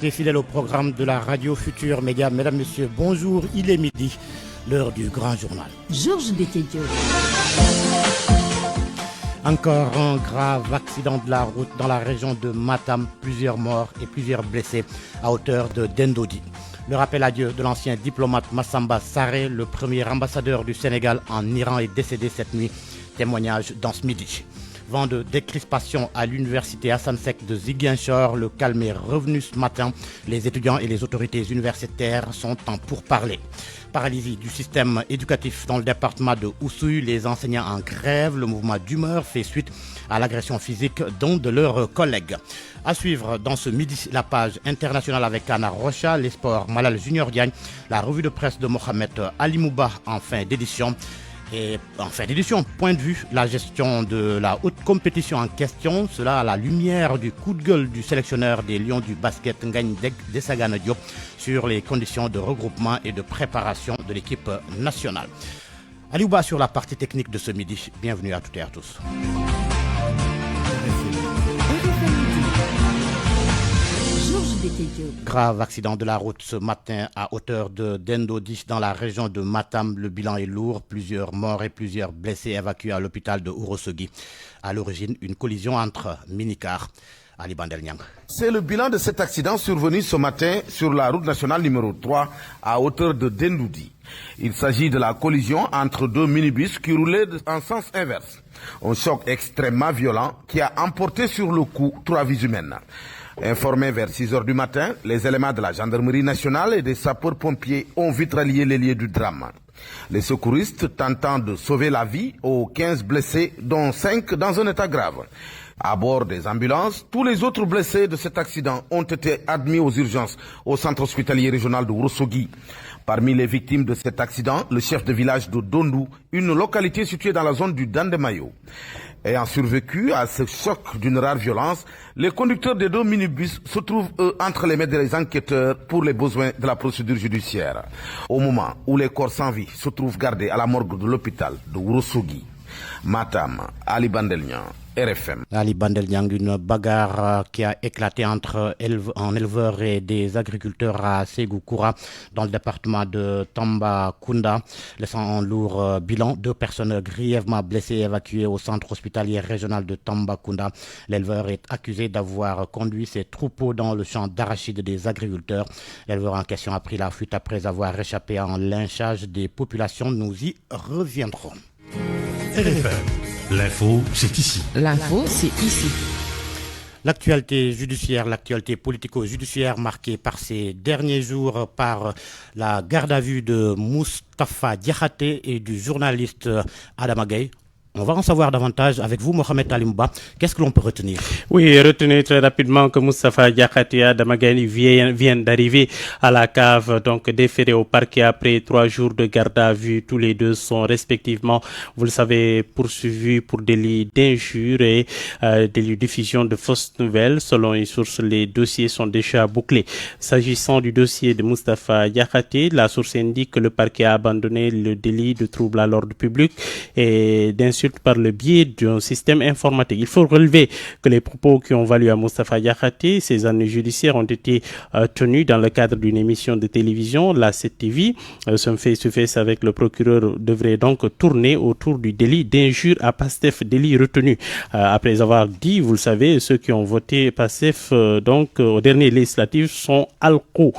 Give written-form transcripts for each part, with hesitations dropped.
restez fidèles au programme de la radio Futur Média. Mesdames, Messieurs, bonjour, il est midi, l'heure du grand journal. Georges Dekedio. Encore un grave accident de la route dans la région de Matam, plusieurs morts et plusieurs blessés à hauteur de Dendodi. Le rappel à Dieu de l'ancien diplomate Massamba Sarré, le premier ambassadeur du Sénégal en Iran, est décédé cette nuit. Témoignage dans ce midi. Vent de décrispation à l'université Hassan Sek de Ziguinchor, le calme est revenu ce matin. Les étudiants et les autorités universitaires sont en pourparlers. Paralysie du système éducatif dans le département de Oussouye, les enseignants en grève. Le mouvement d'humeur fait suite à l'agression physique d'un de leurs collègues. À suivre dans ce midi, la page internationale avec Anna Rocha, les sports Malal Junior Diagne, la revue de presse de Mohamed Ali Mouba en fin d'édition. Et en fin d'édition, point de vue, la gestion de la haute compétition en question, cela à la lumière du coup de gueule du sélectionneur des Lions du basket Ngagne Desagana Diop sur les conditions de regroupement et de préparation de l'équipe nationale. Aliouba sur la partie technique de ce midi. Bienvenue à toutes et à tous. Grave accident de la route ce matin à hauteur de Dendodi dans la région de Matam. Le bilan est lourd, plusieurs morts et plusieurs blessés évacués à l'hôpital de Ourossogui. À l'origine, une collision entre minicars. Ali Bandel Niang. C'est le bilan de cet accident survenu ce matin sur la route nationale numéro 3 à hauteur de Dendoudi. Il s'agit de la collision entre deux minibus qui roulaient en sens inverse. Un choc extrêmement violent qui a emporté sur le coup 3 vies humaines. Informés vers 6 heures du matin, les éléments de la gendarmerie nationale et des sapeurs-pompiers ont vite rallié les lieux du drame. Les secouristes tentant de sauver la vie aux 15 blessés, dont 5 dans un état grave. À bord des ambulances, tous les autres blessés de cet accident ont été admis aux urgences au centre hospitalier régional de Ourossogui. Parmi les victimes de cet accident, le chef de village de Dondou, une localité située dans la zone du Dandemayo. Ayant survécu à ce choc d'une rare violence, les conducteurs des deux minibus se trouvent, eux, entre les mains des enquêteurs pour les besoins de la procédure judiciaire. Au moment où les corps sans vie se trouvent gardés à la morgue de l'hôpital de Ourossogui. Matam, Ali Bandelnian, RFM. Ali Bandelniang, une bagarre qui a éclaté entre éleveurs et des agriculteurs à Ségoukoura dans le département de Tambacounda, laissant un lourd bilan. 2 personnes grièvement blessées évacuées au centre hospitalier régional de Tambacounda. L'éleveur est accusé d'avoir conduit ses troupeaux dans le champ d'arachide des agriculteurs. L'éleveur en question a pris la fuite après avoir échappé à un lynchage des populations. Nous y reviendrons. RFM. L'info, c'est ici. L'info, c'est ici. L'actualité judiciaire, l'actualité politico-judiciaire marquée par ces derniers jours par la garde à vue de Moustapha Diakhaté et du journaliste Adama Gaye. On va en savoir davantage avec vous, Mohamed Ali Mouba. Qu'est-ce que l'on peut retenir? Oui, retenez très rapidement que Moustapha Diakhaté et Adama Gaye viennent d'arriver à la cave, donc déférés au parquet après 3 jours de garde à vue. Tous les deux sont respectivement, vous le savez, poursuivis pour délit d'injure et délit de diffusion de fausses nouvelles. Selon une source, les dossiers sont déjà bouclés. S'agissant du dossier de Moustapha Diakhaté, la source indique que le parquet a abandonné le délit de trouble à l'ordre public et d'insulte par le biais d'un système informatique. Il faut relever que les propos qui ont valu à Moustapha Diakhaté ces années judiciaires ont été tenus dans le cadre d'une émission de télévision, la 7TV. Ce face-to-face avec le procureur devrait donc tourner autour du délit d'injure à Pastef, délit retenu. Après avoir dit, vous le savez, ceux qui ont voté Pastef donc au dernier législatif sont alco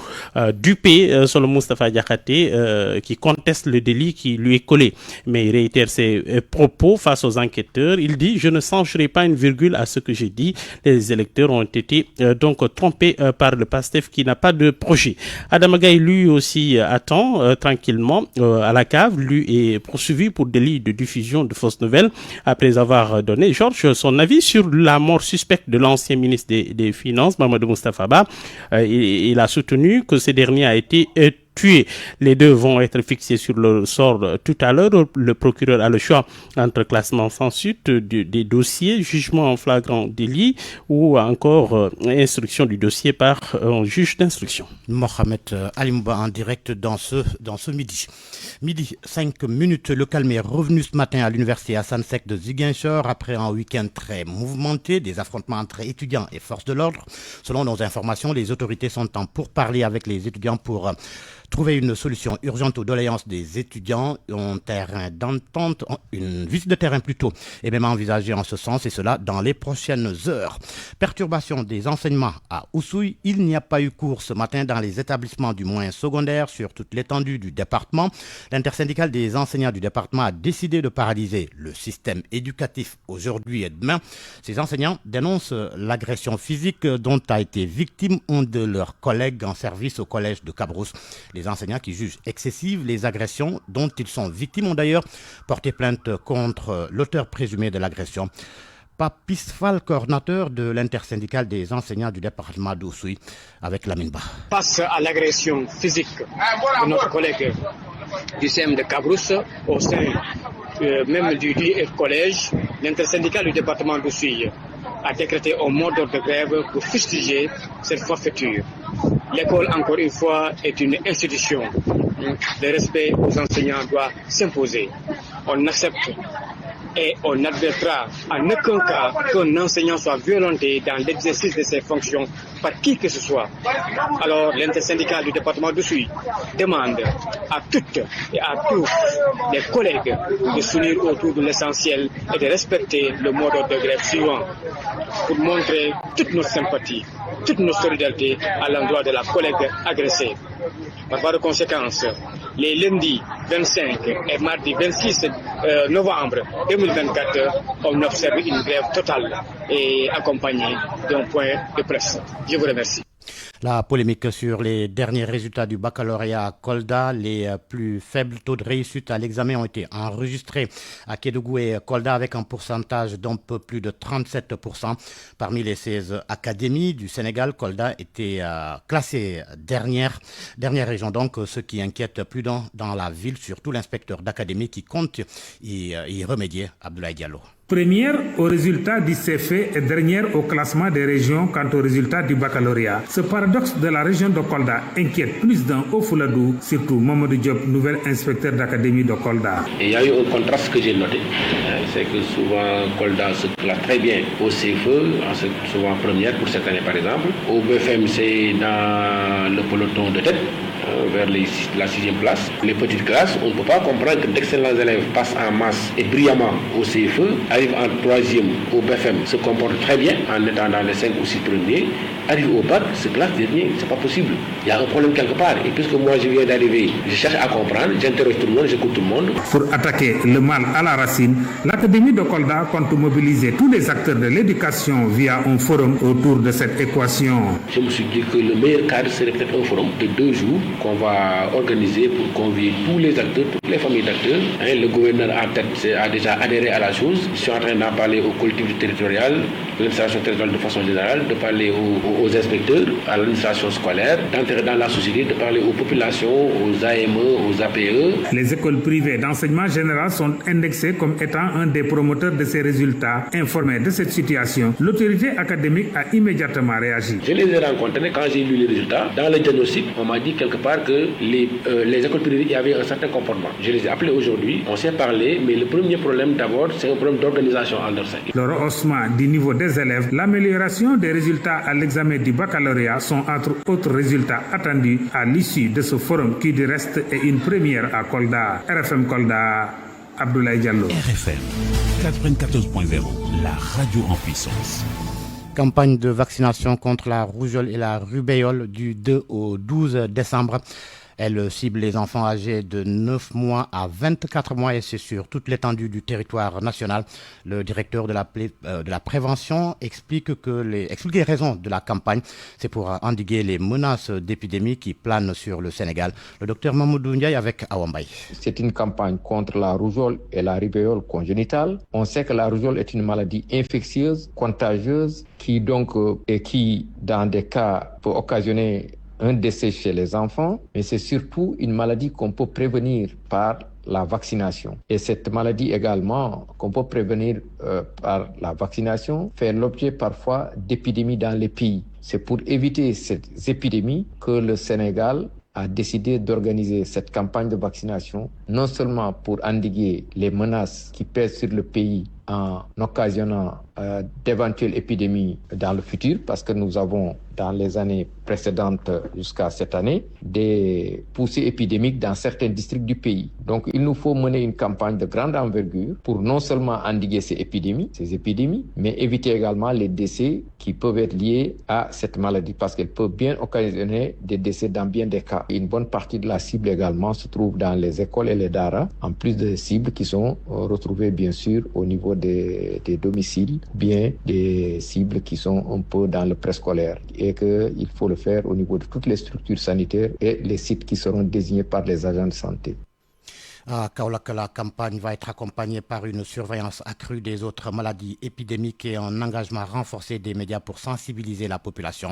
dupés selon Moustapha Diakhaté qui conteste le délit qui lui est collé. Mais il réitère ses propos face aux enquêteurs. Il dit: je ne changerai pas une virgule à ce que j'ai dit. Les électeurs ont été donc trompés par le PASTEF qui n'a pas de projet. Adama Gaye lui aussi attend tranquillement à la cave. Lui est poursuivi pour délit de diffusion de fausses nouvelles après avoir donné, Georges, son avis sur la mort suspecte de l'ancien ministre des Finances, Mamadou Moustapha Ba. Il a soutenu que ce dernier a été tués. Les deux vont être fixés sur le sort tout à l'heure. Le procureur a le choix entre classement sans suite des dossiers, jugement en flagrant délit ou encore instruction du dossier par un juge d'instruction. Mohamed Alimba en direct dans ce midi. Midi 5 minutes, le calme est revenu ce matin à l'université Hassan Sek de Ziguinchor après un week-end très mouvementé, des affrontements entre étudiants et forces de l'ordre. Selon nos informations, les autorités sont en pourparlers avec les étudiants pour trouver une solution urgente aux doléances des étudiants. Un terrain d'entente, une visite de terrain plutôt, est même envisagée en ce sens, et cela dans les prochaines heures. Perturbation des enseignements à Oussouye. Il n'y a pas eu cours ce matin dans les établissements du moyen secondaire sur toute l'étendue du département. L'intersyndicale des enseignants du département a décidé de paralyser le système éducatif aujourd'hui et demain. Ces enseignants dénoncent l'agression physique dont a été victime un de leurs collègues en service au collège de Cabrousse. Les enseignants qui jugent excessives les agressions dont ils sont victimes ont d'ailleurs porté plainte contre l'auteur présumé de l'agression. Papis Fall, coordinateur de l'intersyndicale des enseignants du département d'Oussouye, avec Lamine Ba. Face à l'agression physique de notre collègue du CM de Cabrousse au sein même du collège, l'intersyndicale du département d'Oussouye a décrété un mot d'ordre de grève pour fustiger cette forfaiture. L'école, encore une fois, est une institution. Le respect aux enseignants doit s'imposer. On accepte et on n'admettra en aucun cas qu'un enseignant soit violenté dans l'exercice de ses fonctions par qui que ce soit. Alors l'intersyndicale du département d'Oussouye demande à toutes et à tous les collègues de s'unir autour de l'essentiel et de respecter le mot d'ordre de grève suivant pour montrer toute notre sympathie, toute notre solidarité à l'endroit de la collègue agressée. Par voie de conséquence, les lundis 25 et mardi 26 novembre 2024, on observe une grève totale et accompagnée d'un point de presse. Je vous remercie. La polémique sur les derniers résultats du baccalauréat à Kolda, les plus faibles taux de réussite à l'examen ont été enregistrés à Kédougou et Kolda avec un pourcentage d'un peu plus de 37%. Parmi les 16 académies du Sénégal, Kolda était classée dernière région. Donc, ce qui inquiète plus dans la ville, surtout l'inspecteur d'académie qui compte y remédier, Abdoulaye Diallo. Première au résultat du CFE et dernière au classement des régions quant au résultat du baccalauréat. Ce paradoxe de la région de Kolda inquiète plus d'un haut Fouladou, surtout Mamadou Diop, nouvel inspecteur d'académie de Kolda. Il y a eu un contraste que j'ai noté, c'est que souvent Kolda se classe très bien au CFE, souvent première pour cette année par exemple. Au BFM, c'est dans le peloton de tête, vers la 6e place. Les petites classes, on ne peut pas comprendre que d'excellents élèves passent en masse et brillamment au CFE, arrivent en 3e au BFM, se comportent très bien en étant dans les 5 ou 6 premiers, arrivent au bac, se classent dernier. C'est pas possible. Il y a un problème quelque part. Et puisque moi je viens d'arriver, je cherche à comprendre, j'interroge tout le monde, j'écoute tout le monde. Pour attaquer le mal à la racine, l'Académie de Kolda compte mobiliser tous les acteurs de l'éducation via un forum autour de cette équation. Je me suis dit que le meilleur cadre serait peut-être un forum de 2 jours qu'on va organiser pour convier tous les acteurs, toutes les familles d'acteurs. Le gouverneur en tête a déjà adhéré à la chose. Je suis en train d'en parler aux collectivités territoriales, à l'administration territoriale de façon générale, de parler aux inspecteurs, à l'administration scolaire, d'entrer dans la société, de parler aux populations, aux AME, aux APE. Les écoles privées d'enseignement général sont indexées comme étant un des promoteurs de ces résultats. Informé de cette situation, l'autorité académique a immédiatement réagi. Je les ai rencontrés quand j'ai lu les résultats. Dans le diagnostic, on m'a dit quelque part que les écoles privées, il y avait un certain comportement. Je les ai appelés aujourd'hui, on s'est parlé, mais le premier problème d'abord, c'est un problème d'organisation en leur sein. Le rehaussement du niveau des élèves, l'amélioration des résultats à l'examen du baccalauréat sont entre autres résultats attendus à l'issue de ce forum qui du reste est une première à Kolda. RFM Kolda, Abdoulaye Diallo. RFM 94.0, la radio en puissance. Campagne de vaccination contre la rougeole et la rubéole du 2 au 12 décembre. Elle cible les enfants âgés de 9 mois à 24 mois et c'est sur toute l'étendue du territoire national. Le directeur de la prévention explique les raisons de la campagne. C'est pour endiguer les menaces d'épidémie qui planent sur le Sénégal. Le docteur Mamoudou Ndiaye avec Awambaye. C'est une campagne contre la rougeole et la rubéole congénitale. On sait que la rougeole est une maladie infectieuse, contagieuse, qui dans des cas peut occasionner un décès chez les enfants, mais c'est surtout une maladie qu'on peut prévenir par la vaccination. Et cette maladie également, qu'on peut prévenir par la vaccination, fait l'objet parfois d'épidémies dans les pays. C'est pour éviter ces épidémies que le Sénégal a décidé d'organiser cette campagne de vaccination, non seulement pour endiguer les menaces qui pèsent sur le pays en occasionnant d'éventuelles épidémies dans le futur, parce que nous avons, dans les années précédentes jusqu'à cette année, des poussées épidémiques dans certains districts du pays. Donc il nous faut mener une campagne de grande envergure pour non seulement endiguer ces épidémies, mais éviter également les décès qui peuvent être liés à cette maladie, parce qu'elle peut bien occasionner des décès dans bien des cas. Une bonne partie de la cible également se trouve dans les écoles et les daara, en plus des cibles qui sont retrouvées bien sûr au niveau des domiciles, bien des cibles qui sont un peu dans le préscolaire, et qu'il faut le faire au niveau de toutes les structures sanitaires et les sites qui seront désignés par les agents de santé. À Kaolack, la campagne va être accompagnée par une surveillance accrue des autres maladies épidémiques et un engagement renforcé des médias pour sensibiliser la population.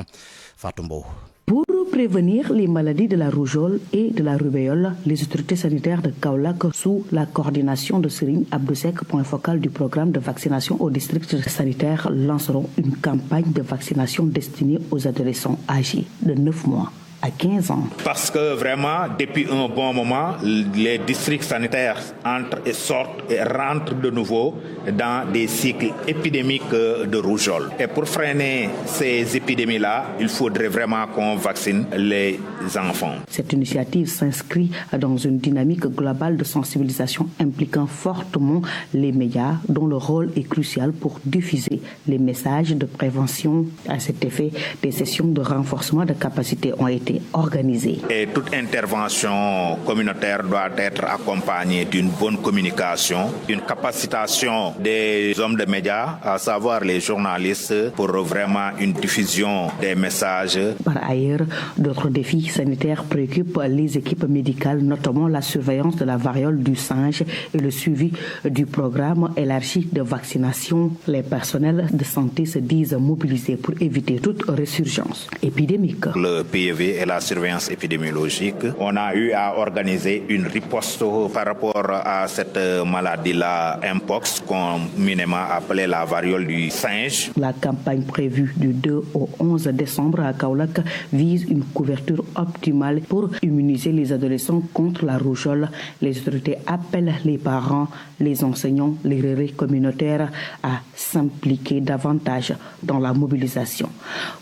Fatumbo. Pour prévenir les maladies de la rougeole et de la rubéole, les autorités sanitaires de Kaolack, sous la coordination de Serigne Abdou Seck, point focal du programme de vaccination au district sanitaire, lanceront une campagne de vaccination destinée aux adolescents âgés de 9 mois à 15 ans. Parce que vraiment, depuis un bon moment, les districts sanitaires entrent et sortent et rentrent de nouveau dans des cycles épidémiques de rougeole. Et pour freiner ces épidémies-là, il faudrait vraiment qu'on vaccine les enfants. Cette initiative s'inscrit dans une dynamique globale de sensibilisation impliquant fortement les médias, dont le rôle est crucial pour diffuser les messages de prévention. À cet effet, des sessions de renforcement de capacités ont été organisées. Et toute intervention communautaire doit être accompagnée d'une bonne communication, d'une capacitation des hommes de médias, à savoir les journalistes, pour vraiment une diffusion des messages. Par ailleurs, d'autres défis sanitaires préoccupent les équipes médicales, notamment la surveillance de la variole du singe et le suivi du programme élargi de vaccination. Les personnels de santé se disent mobilisés pour éviter toute résurgence épidémique. Le PEV et la surveillance épidémiologique, on a eu à organiser une riposte par rapport à cette maladie-là, Mpox, communément appelée la variole du singe. La campagne prévue du 2 au 11 décembre à Kaolack vise une couverture optimale pour immuniser les adolescents contre la rougeole. Les autorités appellent les parents, les enseignants, les relais communautaires à s'impliquer davantage dans la mobilisation.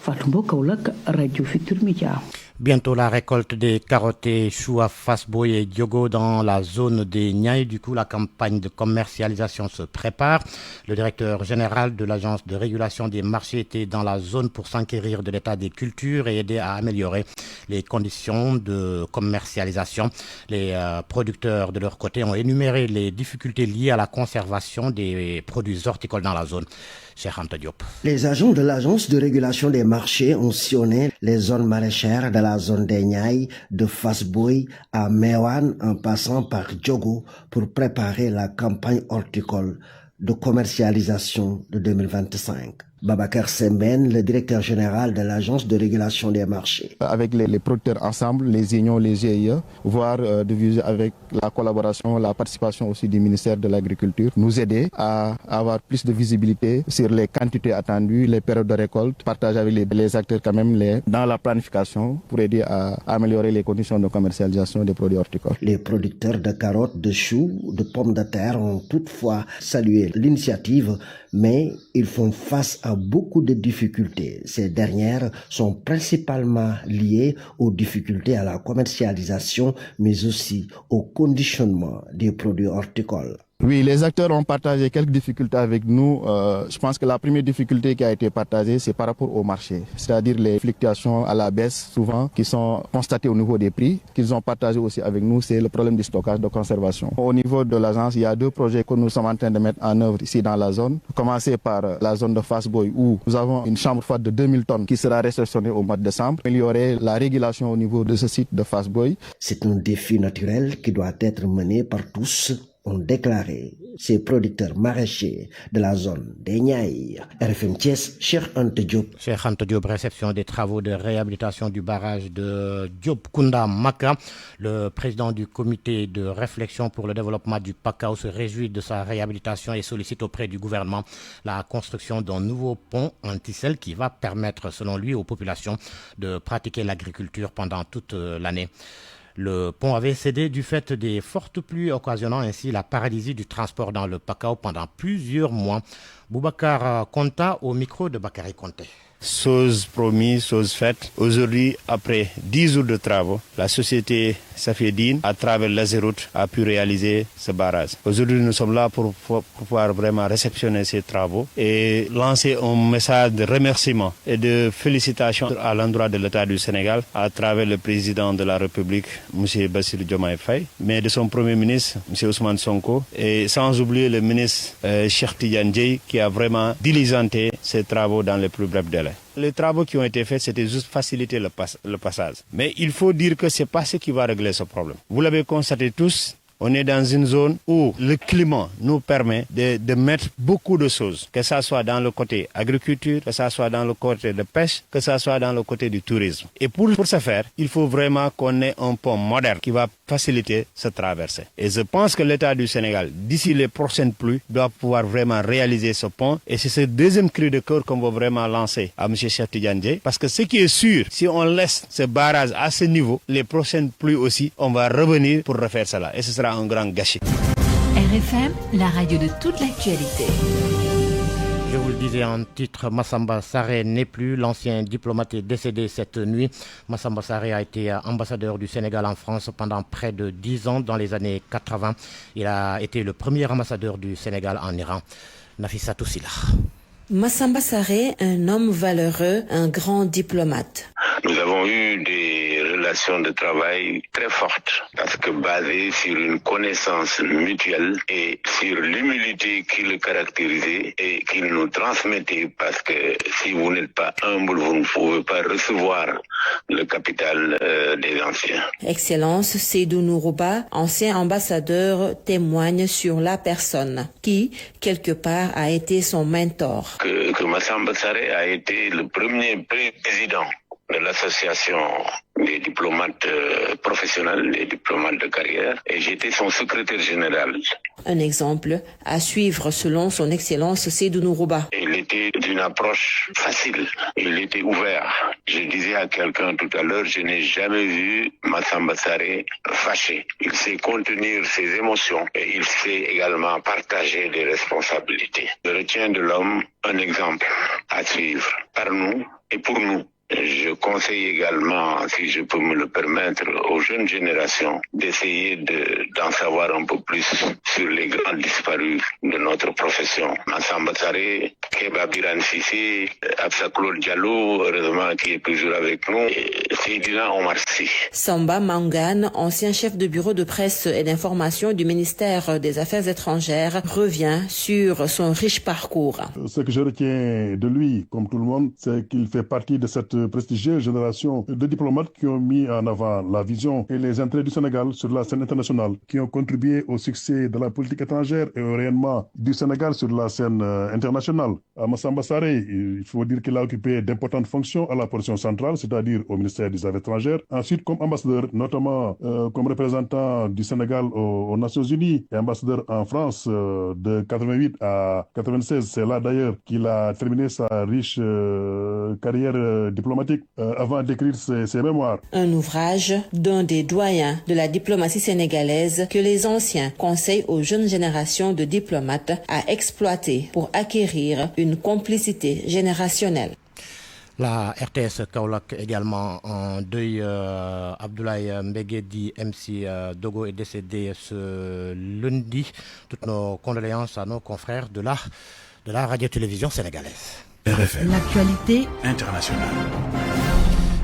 Fatumbo Kaolack, Radio Futur Média. Bientôt la récolte des carottes et choux à Fass-Boye et Diogo dans la zone des Niayes. Du coup, la campagne de commercialisation se prépare. Le directeur général de l'agence de régulation des marchés était dans la zone pour s'enquérir de l'état des cultures et aider à améliorer les conditions de commercialisation. Les producteurs de leur côté ont énuméré les difficultés liées à la conservation des produits horticoles dans la zone. Les agents de l'agence de régulation des marchés ont sillonné les zones maraîchères de la zone des Niayes, de Fass-Boye à Mewan en passant par Diogo pour préparer la campagne horticole de commercialisation de 2025. Babacar Semben, le directeur général de l'agence de régulation des marchés. Avec les producteurs ensemble, les unions, les GIE, voire avec la collaboration, la participation aussi du ministère de l'Agriculture, nous aider à avoir plus de visibilité sur les quantités attendues, les périodes de récolte, partager avec les acteurs quand même dans la planification pour aider à améliorer les conditions de commercialisation des produits horticoles. Les producteurs de carottes, de choux, de pommes de terre ont toutefois salué l'initiative, mais ils font face à beaucoup de difficultés. Ces dernières sont principalement liées aux difficultés à la commercialisation, mais aussi au conditionnement des produits horticoles. Oui, les acteurs ont partagé quelques difficultés avec nous. Je pense que la première difficulté qui a été partagée, c'est par rapport au marché. C'est-à-dire les fluctuations à la baisse, souvent, qui sont constatées au niveau des prix, qu'ils ont partagé aussi avec nous, c'est le problème du stockage, de conservation. Au niveau de l'agence, il y a 2 projets que nous sommes en train de mettre en œuvre ici dans la zone. Commencer par la zone de Fass-Boye, où nous avons une chambre froide de 2000 tonnes qui sera réceptionnée au mois de décembre. Améliorer la régulation au niveau de ce site de Fass-Boye. C'est un défi naturel qui doit être mené par tous, ont déclaré ces producteurs maraîchers de la zone des Niayes. RFM Thiès, Cheikh Ante Diop. Cheikh Ante Diop, réception des travaux de réhabilitation du barrage de Diop Kounda Maka. Le président du comité de réflexion pour le développement du Pakao se réjouit de sa réhabilitation et sollicite auprès du gouvernement la construction d'un nouveau pont en ticelle qui va permettre, selon lui, aux populations de pratiquer l'agriculture pendant toute l'année. Le pont avait cédé du fait des fortes pluies, occasionnant ainsi la paralysie du transport dans le Pakao pendant plusieurs mois. Boubacar Konta au micro de Bakary Konté. Chose promise, chose faite. Aujourd'hui, après 10 jours de travaux, la société Safieddine, à travers l'Azeroute, a pu réaliser ce barrage. Aujourd'hui, nous sommes là pour pouvoir vraiment réceptionner ces travaux et lancer un message de remerciement et de félicitations à l'endroit de l'État du Sénégal, à travers le président de la République, M. Bassirou Diomaye Faye, mais de son premier ministre, M. Ousmane Sonko, et sans oublier le ministre Cheikh Tidiane Dièye, qui a vraiment diligenté ces travaux dans les plus brefs délais. Les travaux qui ont été faits, c'était juste faciliter le passage. Mais il faut dire que ce n'est pas ce qui va régler ce problème. Vous l'avez constaté tous, on est dans une zone où le climat nous permet de mettre beaucoup de choses, que ce soit dans le côté agriculture, que ce soit dans le côté de pêche, que ce soit dans le côté du tourisme. Et pour ce faire, il faut vraiment qu'on ait un pont moderne qui va faciliter ce traversée. Et je pense que l'État du Sénégal, d'ici les prochaines pluies, doit pouvoir vraiment réaliser ce pont. Et c'est ce deuxième cri de cœur qu'on va vraiment lancer à M. Cheikh Tidiane Dièye. Parce que ce qui est sûr, si on laisse ce barrage à ce niveau, les prochaines pluies aussi, on va revenir pour refaire cela. Et ce sera un grand gâchis. RFM, la radio de toute l'actualité. Je vous le disais en titre, Massamba Sarré n'est plus. L'ancien diplomate est décédé cette nuit. Massamba Sarré a été ambassadeur du Sénégal en France pendant près de 10 ans dans les années 80. Il a été le premier ambassadeur du Sénégal en Iran. Nafissa Toussila. Massamba Sarré, un homme valeureux, un grand diplomate. Nous avons eu des relations de travail très fortes parce que basées sur une connaissance mutuelle et sur l'humilité qui le caractérisait et qu'il nous transmettait, parce que si vous n'êtes pas humble, vous ne pouvez pas recevoir le capital des anciens. Excellence Seydou Nourouba, ancien ambassadeur, témoigne sur la personne qui, quelque part, a été son mentor. Que Massamba Sarré a été le premier président de l'association des diplomates professionnels, des diplomates de carrière, et j'étais son secrétaire général. Un exemple à suivre selon son excellence Seydou Nourouba. Il était d'une approche facile, il était ouvert. Je disais à quelqu'un tout à l'heure, je n'ai jamais vu Massamba Sarré fâché. Il sait contenir ses émotions et il sait également partager des responsabilités. Je retiens de l'homme un exemple à suivre par nous et pour nous. Je conseille également, si je peux me le permettre, aux jeunes générations d'essayer d'en savoir un peu plus sur les grands disparus de notre profession. Massamba Sarré, Keba Birane Sissé, Absa Claude Diallo, heureusement qui est toujours avec nous, et Seydina Omar Sy. Samba Mangane, ancien chef de bureau de presse et d'information du ministère des Affaires étrangères, revient sur son riche parcours. Ce que je retiens de lui, comme tout le monde, c'est qu'il fait partie de cette prestigieuse génération de diplomates qui ont mis en avant la vision et les intérêts du Sénégal sur la scène internationale, qui ont contribué au succès de la politique étrangère et au rayonnement du Sénégal sur la scène internationale. À Massamba Sarré, il faut dire qu'il a occupé d'importantes fonctions à la position centrale, c'est-à-dire au ministère des Affaires étrangères. Ensuite, comme ambassadeur, notamment comme représentant du Sénégal aux Nations Unies et ambassadeur en France de 88 à 96. C'est là d'ailleurs qu'il a terminé sa riche carrière diplomatique avant d'écrire ses mémoires. Un ouvrage d'un des doyens de la diplomatie sénégalaise que les anciens conseillent aux jeunes générations de diplomates à exploiter pour acquérir une complicité générationnelle. La RTS Kaolack également en deuil. Abdoulaye Mbegedi MC Dogo est décédé ce lundi. Toutes nos condoléances à nos confrères de la radio-télévision sénégalaise. RFM. L'actualité internationale.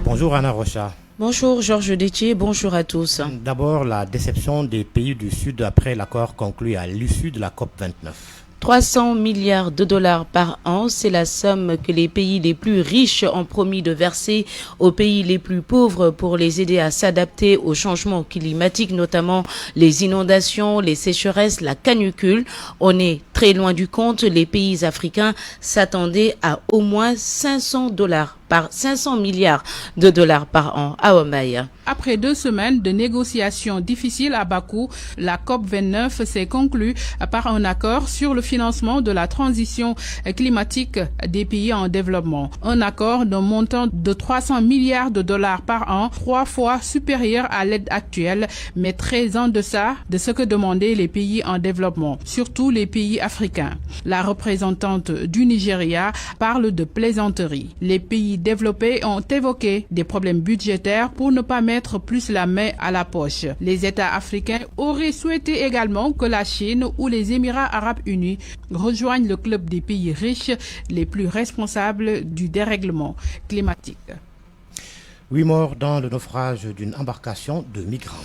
Bonjour Anna Rocha. Bonjour Georges Détier, bonjour à tous. D'abord, la déception des pays du Sud après l'accord conclu à l'issue de la COP29. 300 milliards de dollars par an, c'est la somme que les pays les plus riches ont promis de verser aux pays les plus pauvres pour les aider à s'adapter au changement climatique, notamment les inondations, les sécheresses, la canicule. On est très loin du compte. Les pays africains s'attendaient à au moins 500 milliards de dollars par an. À Omaïa. Après 2 semaines de négociations difficiles à Bakou, la COP29 s'est conclue par un accord sur le financement de la transition climatique des pays en développement. Un accord d'un montant de 300 milliards de dollars par an, 3 fois supérieur à l'aide actuelle, mais très en deçà de ce que demandaient les pays en développement, surtout les pays africains. La représentante du Nigeria parle de plaisanterie. Les pays développés ont évoqué des problèmes budgétaires pour ne pas mettre plus la main à la poche. Les États africains auraient souhaité également que la Chine ou les Émirats arabes unis rejoignent le club des pays riches les plus responsables du dérèglement climatique. 8 morts dans le naufrage d'une embarcation de migrants.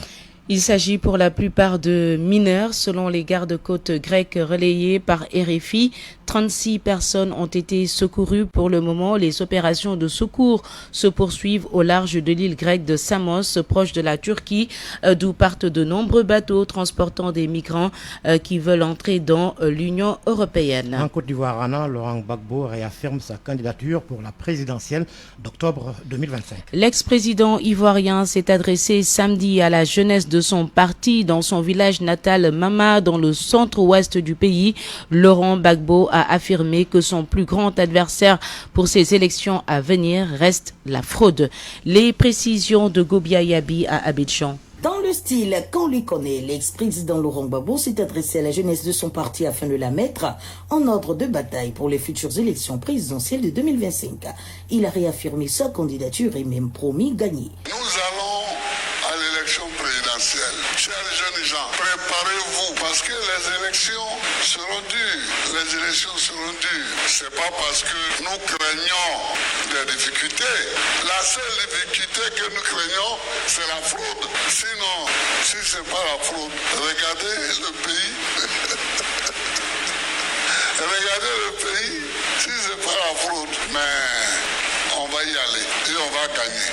Il s'agit pour la plupart de mineurs, selon les gardes-côtes grecs relayés par RFI. 36 personnes ont été secourues pour le moment. Les opérations de secours se poursuivent au large de l'île grecque de Samos, proche de la Turquie, d'où partent de nombreux bateaux transportant des migrants qui veulent entrer dans l'Union européenne. En Côte d'Ivoire, Anna, Laurent Gbagbo réaffirme sa candidature pour la présidentielle d'octobre 2025. L'ex-président ivoirien s'est adressé samedi à la jeunesse de son parti dans son village natal Mama, dans le centre-ouest du pays. Laurent Gbagbo a affirmé que son plus grand adversaire pour ces élections à venir reste la fraude. Les précisions de Gobia Yabi à Abidjan. Dans le style qu'on lui connaît, l'ex-président Laurent Gbagbo s'est adressé à la jeunesse de son parti afin de la mettre en ordre de bataille pour les futures élections présidentielles de 2025. Il a réaffirmé sa candidature et même promis gagner. Nous allons à l'élection présidentielle. Chers jeunes gens, préparez-vous parce que les élections seront dures. Les élections seront dures. C'est pas parce que nous craignons des difficultés. La seule difficulté que nous craignons, c'est la fraude. Sinon, si c'est pas la fraude, regardez le pays. Regardez le pays. Si c'est pas la fraude, mais on va y aller et on va gagner.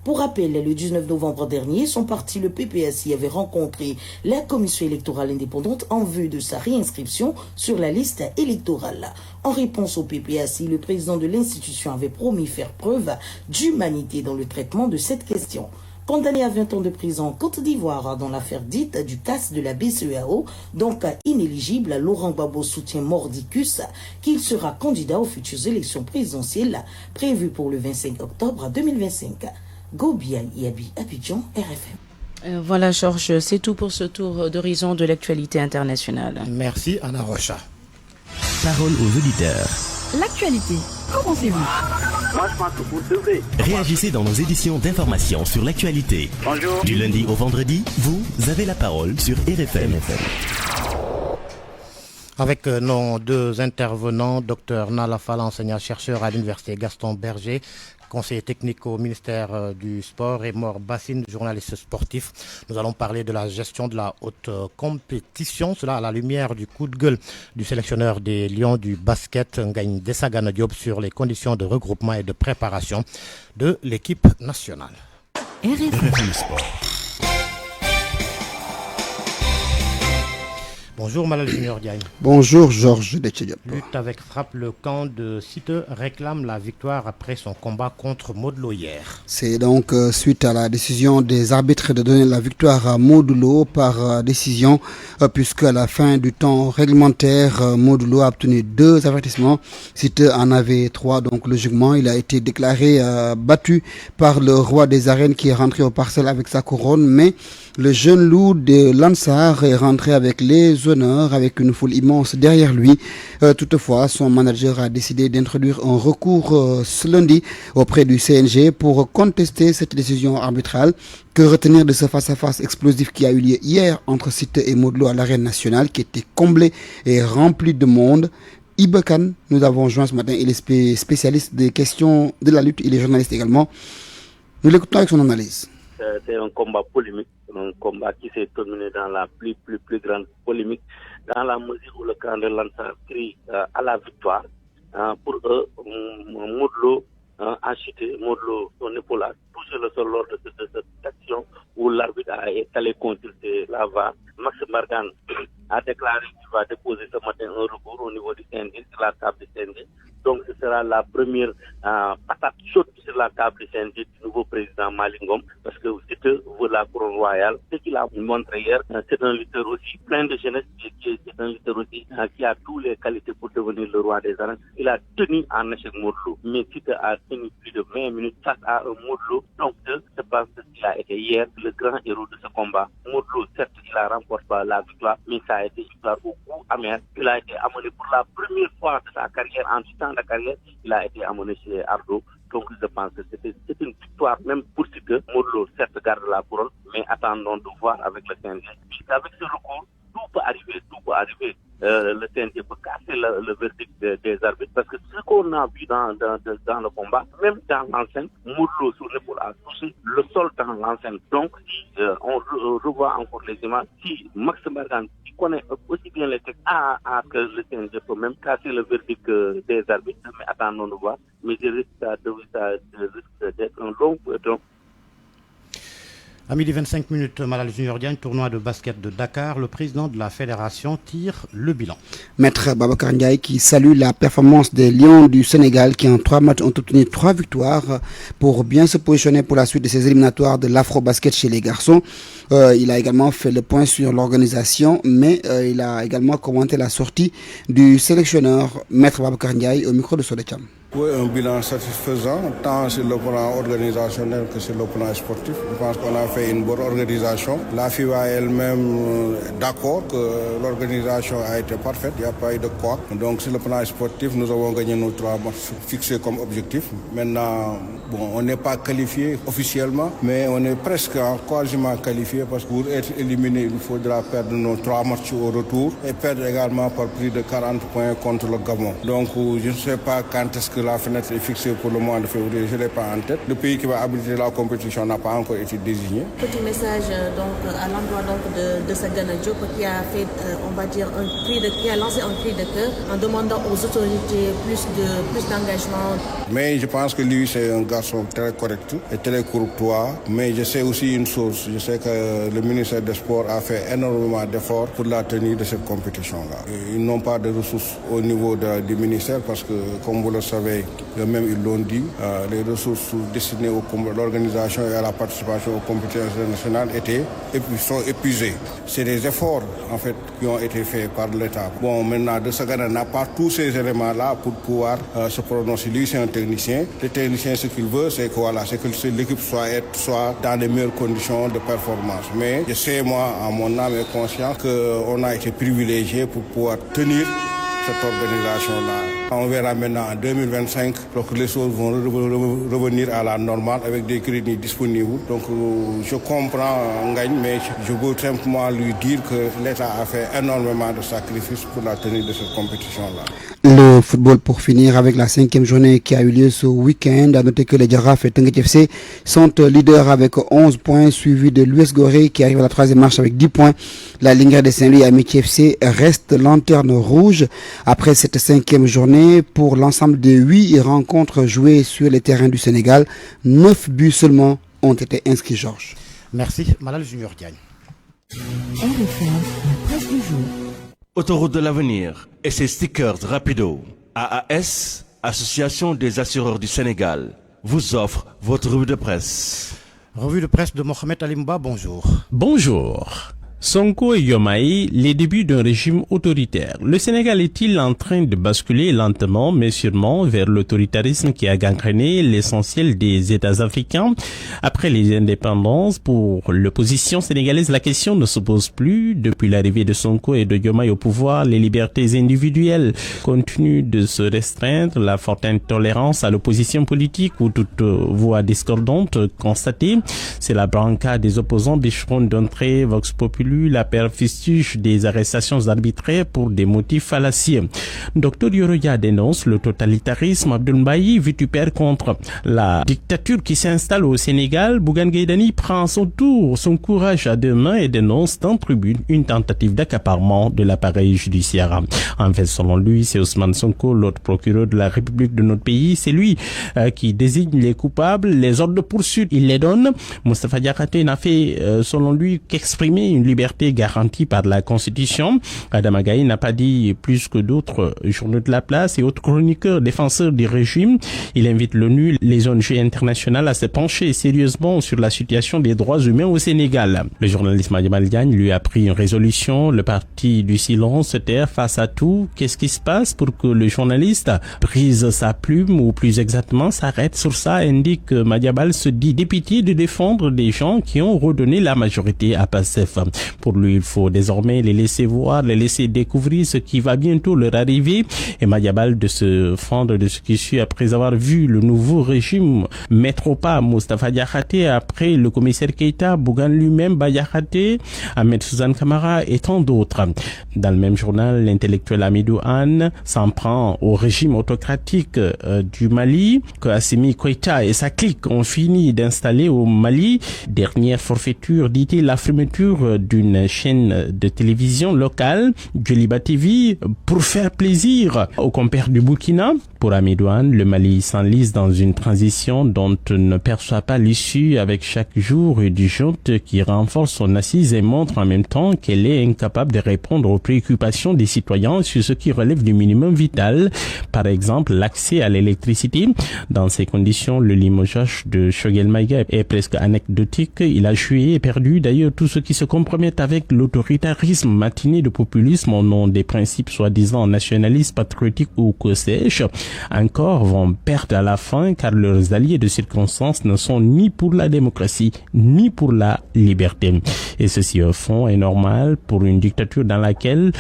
Pour rappel, le 19 novembre dernier, son parti, le PPACI, avait rencontré la commission électorale indépendante en vue de sa réinscription sur la liste électorale. En réponse au PPACI, le président de l'institution avait promis faire preuve d'humanité dans le traitement de cette question. Condamné à 20 ans de prison en Côte d'Ivoire dans l'affaire dite du casse de la BCEAO, donc inéligible, Laurent Gbagbo soutient mordicus qu'il sera candidat aux futures élections présidentielles prévues pour le 25 octobre 2025. Gobia Yabi, Abidjan, RFM. Voilà Georges, c'est tout pour ce tour d'horizon de l'actualité internationale. Merci Anna Rocha. Parole aux auditeurs. L'actualité, qu'en pensez-vous? Moi je pense que vous devrez. Réagissez dans nos éditions d'information sur l'actualité. Bonjour. Du lundi au vendredi, vous avez la parole sur RFM. Avec nos deux intervenants, Dr Nala Fall, enseignant-chercheur à l'université Gaston Berger, conseiller technique au ministère du Sport, et Mor Bassine, journaliste sportif. Nous allons parler de la gestion de la haute compétition, cela à la lumière du coup de gueule du sélectionneur des Lions du basket, Ngagne Desagana Diop, sur les conditions de regroupement et de préparation de l'équipe nationale. RFM Sport. Bonjour Malal Junior Diagne. Bonjour Georges Detchediop. Lutte avec frappe, le camp de Citeux réclame la victoire après son combat contre Modulo hier. C'est donc suite à la décision des arbitres de donner la victoire à Modulo par décision, puisque à la fin du temps réglementaire, Modulo a obtenu 2 avertissements. Citeux en avait 3, donc logiquement il a été déclaré battu par le roi des arènes qui est rentré au parcelle avec sa couronne, mais le jeune loup de Lansar est rentré avec les honneurs, avec une foule immense derrière lui. Toutefois, son manager a décidé d'introduire un recours ce lundi auprès du CNG pour contester cette décision arbitrale. Que retenir de ce face-à-face explosif qui a eu lieu hier entre Citeux et Modulo à l'arène nationale, qui était comblé et rempli de monde? Ibekan, nous avons joint ce matin, il est spécialiste des questions de la lutte, il est journaliste également. Nous l'écoutons avec son analyse. C'est un combat polémique, un combat qui s'est terminé dans la plus grande polémique dans la mesure où le camp de Lansar crie à la victoire. Pour eux, Modou Lô a chuté, Modou Lô, son épaule a touché le sol lors de cette action où l'arbitre est allé consulter la VAR. Max Mbargane a déclaré qu'il va déposer ce matin un recours au niveau du CNG, sur la table du CNG. Donc ce sera la première patate chaude sur la table du CNG du nouveau président Malick Ngom, parce que Siteu veut la couronne royale. Ce qu'il a montré hier, c'est un lutteur aussi plein de jeunesse, c'est un lutteur aussi qui a toutes les qualités pour devenir le roi des arènes. Il a tenu en échec Modou Lô, mais Siteu a tenu plus de 20 minutes face à un Modou Lô. Donc je pense qu'il a été hier le grand héros de ce combat. Modou Lô, certes, il a remporté la victoire, mais ça a été une victoire au goût amer. Il a été amené pour la première fois de sa carrière, en 8 ans de carrière, il a été amené chez Ardo. Donc je pense que c'est une victoire même pour Siteu. Modou Lô, certes, garde la couronne, mais attendons de voir avec le CNG. Avec ce recours, tout peut arriver. Le CNG peut casser le verdict des arbitres, parce que ce qu'on a vu dans le combat, même dans l'enceinte, Modou Lô sur l'épaule a touché le sol dans l'enceinte. Donc si on revoit encore les images, si Max Mbargane, qui connaît aussi bien les textes, que le CNG peut même casser le verdict des arbitres, mais attendons de voir. Mais je risque d'être un long peloton. À midi 25 minutes, Malal Junior Diagne, tournoi de basket de Dakar, le président de la fédération tire le bilan. Maître Babacar Ndiaye qui salue la performance des Lions du Sénégal qui en 3 matchs ont obtenu 3 victoires pour bien se positionner pour la suite de ces éliminatoires de l'Afro-Basket chez les garçons. Il a également fait le point sur l'organisation, mais il a également commenté la sortie du sélectionneur Maître Babacar Ndiaye au micro de Sodecham. Oui, un bilan satisfaisant, tant sur le plan organisationnel que sur le plan sportif. Je pense qu'on a fait une bonne organisation. La FIBA elle-même d'accord que l'organisation a été parfaite, il n'y a pas eu de quoi. Donc sur le plan sportif, nous avons gagné nos 3 matchs fixés comme objectif. Maintenant, on n'est pas qualifié officiellement, mais on est presque quasiment qualifié parce que pour être éliminé, il faudra perdre nos 3 matchs au retour et perdre également par plus de 40 points contre le Gabon. Donc je ne sais pas quand est-ce que la fenêtre est fixée pour le mois de février, je ne l'ai pas en tête. Le pays qui va abriter la compétition n'a pas encore été désigné. Petit message à l'endroit de Sagana Diop qui a fait, on va dire, qui a lancé un cri de cœur en demandant aux autorités plus d'engagement. Mais je pense que lui, c'est un garçon très correct et très courtois. Mais je sais aussi une chose, je sais que le ministère des Sports a fait énormément d'efforts pour la tenue de cette compétition-là. Ils n'ont pas de ressources au niveau du ministère parce que, comme vous le savez, eux-mêmes ils l'ont dit, les ressources destinées à l'organisation et à la participation aux compétitions internationales sont épuisées. C'est des efforts en fait qui ont été faits par l'État. Bon, maintenant, De Sagana n'a pas tous ces éléments-là pour pouvoir se prononcer. Lui, c'est un technicien. Le technicien, ce qu'il veut, c'est que l'équipe soit dans les meilleures conditions de performance. Mais je sais, moi, à mon âme et conscience, qu'on a été privilégié pour pouvoir tenir cette organisation-là. On verra maintenant en 2025 que les choses vont revenir à la normale avec des crédits disponibles. Donc je comprends Ngagne, mais je veux simplement lui dire que l'État a fait énormément de sacrifices pour la tenue de cette compétition-là. Le football pour finir avec la 5e journée qui a eu lieu ce week-end. À noter que les Girafes et Teungueth FC sont leaders avec 11 points, suivis de l'US Gorée qui arrive à la 3e marche avec 10 points. La Linguère de Saint-Louis et Amitié FC reste lanterne rouge. Après cette 5e journée, pour l'ensemble des 8 rencontres jouées sur les terrains du Sénégal, 9 buts seulement ont été inscrits, Georges. Merci, Malal Junior Diagne. RFM, la presse du jour. Autoroute de l'avenir et ses stickers rapido. AAS, Association des assureurs du Sénégal, vous offre votre revue de presse. Revue de presse de Mohamed Alimba, bonjour. Bonjour. Sonko et Diomaye, les débuts d'un régime autoritaire. Le Sénégal est-il en train de basculer lentement mais sûrement vers l'autoritarisme qui a gangréné l'essentiel des États africains? Après les indépendances, pour l'opposition sénégalaise, la question ne se pose plus. Depuis l'arrivée de Sonko et de Diomaye au pouvoir, les libertés individuelles continuent de se restreindre. La forte intolérance à l'opposition politique ou toute voix discordante constatée, c'est la branca des opposants bûcherons d'entrée Vox Populi plus la perfistuge des arrestations arbitraires pour des motifs fallacieux. Dr Yoroya dénonce le totalitarisme. Abdoul Mbaye vitupère contre la dictature qui s'installe au Sénégal. Bougane Gueye Dany prend son tour son courage à deux mains et dénonce dans Tribune une tentative d'accaparement de l'appareil judiciaire. En fait, selon lui, c'est Ousmane Sonko, l'autre procureur de la République de notre pays. C'est lui qui désigne les coupables, les ordres de poursuite, il les donne. Moustapha Diakhaté n'a fait, selon lui, qu'exprimer une liberté garantie par la Constitution. Adama Gaye n'a pas dit plus que d'autres journaux de la place et autres chroniqueurs défenseurs du régime. Il invite l'ONU, les ONG internationales à se pencher sérieusement sur la situation des droits humains au Sénégal. Le journaliste Madiambal Diagne lui a pris une résolution, le parti du silence se taire face à tout. Qu'est-ce qui se passe pour que le journaliste brise sa plume ou plus exactement s'arrête sur ça, indique que Madiambal se dit député de défendre des gens qui ont redonné la majorité à PASTEF. Pour lui, il faut désormais les laisser voir, les laisser découvrir ce qui va bientôt leur arriver et Madiambal de se fendre de ce qui suit après avoir vu le nouveau régime mettre au pas Moustapha Diakhaté, après le commissaire Keïta, Bougane lui-même, Diakhaté, Ahmed Suzanne Camara et tant d'autres. Dans le même journal, l'intellectuel Hamidou Anne s'en prend au régime autocratique du Mali que Assimi Koïta et sa clique ont fini d'installer au Mali. Dernière forfaiture, dit-il, la fermeture d'une chaîne de télévision locale, Djoliba TV, pour faire plaisir aux compères du Burkina. Pour Hamidou Anne, le Mali s'enlise dans une transition dont on ne perçoit pas l'issue avec chaque jour du junte qui renforce son assise et montre en même temps qu'elle est incapable de répondre aux préoccupations des citoyens sur ce qui relève du minimum vital, par exemple l'accès à l'électricité. Dans ces conditions, le limogeage de Choguel Maïga est presque anecdotique. Il a joué et perdu d'ailleurs tout ce qui se compromet avec l'autoritarisme matiné de populisme au nom des principes soi-disant nationalistes, patriotiques ou que sais-je. Encore vont perdre à la fin car leurs alliés de circonstance ne sont ni pour la démocratie ni pour la liberté. Et ceci au fond est normal pour une dictature dans laquelle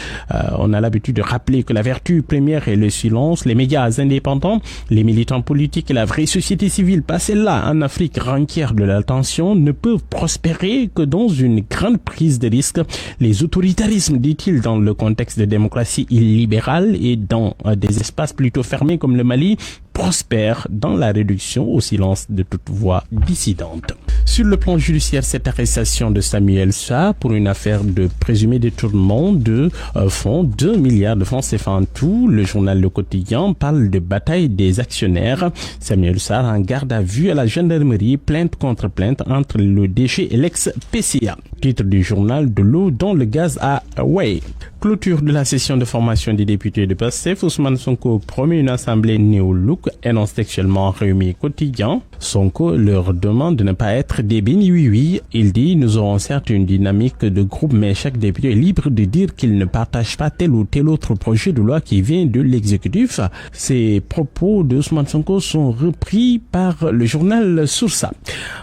on a l'habitude de rappeler que la vertu première est le silence. Les médias indépendants, les militants politiques et la vraie société civile, pas celle-là en Afrique entière de l'attention, ne peuvent prospérer que dans une grande prise de risque. Les autoritarismes, dit-il, dans le contexte de démocratie illibérale et dans des espaces plutôt fermés comme le Mali, prospère dans la réduction au silence de toute voix dissidente. Sur le plan judiciaire, cette arrestation de Samuel Sarr pour une affaire de présumé détournement de fonds, 2 milliards de francs CFA en tout. Le journal Le Quotidien parle de bataille des actionnaires. Samuel Sarr en garde à vue à la gendarmerie, plainte contre plainte entre le DG et l'ex-PCA. Titre du journal de l'eau dans le gaz à Way. Clôture de la session de formation des députés de PASTEF, Ousmane Sonko promet une assemblée néo-look, énonce textuellement Rewmi Quotidien. Sonko leur demande de ne pas être des bénis oui-oui. Il dit, nous aurons certes une dynamique de groupe, mais chaque député est libre de dire qu'il ne partage pas tel ou tel autre projet de loi qui vient de l'exécutif. Ces propos de Ousmane Sonko sont repris par le journal Source.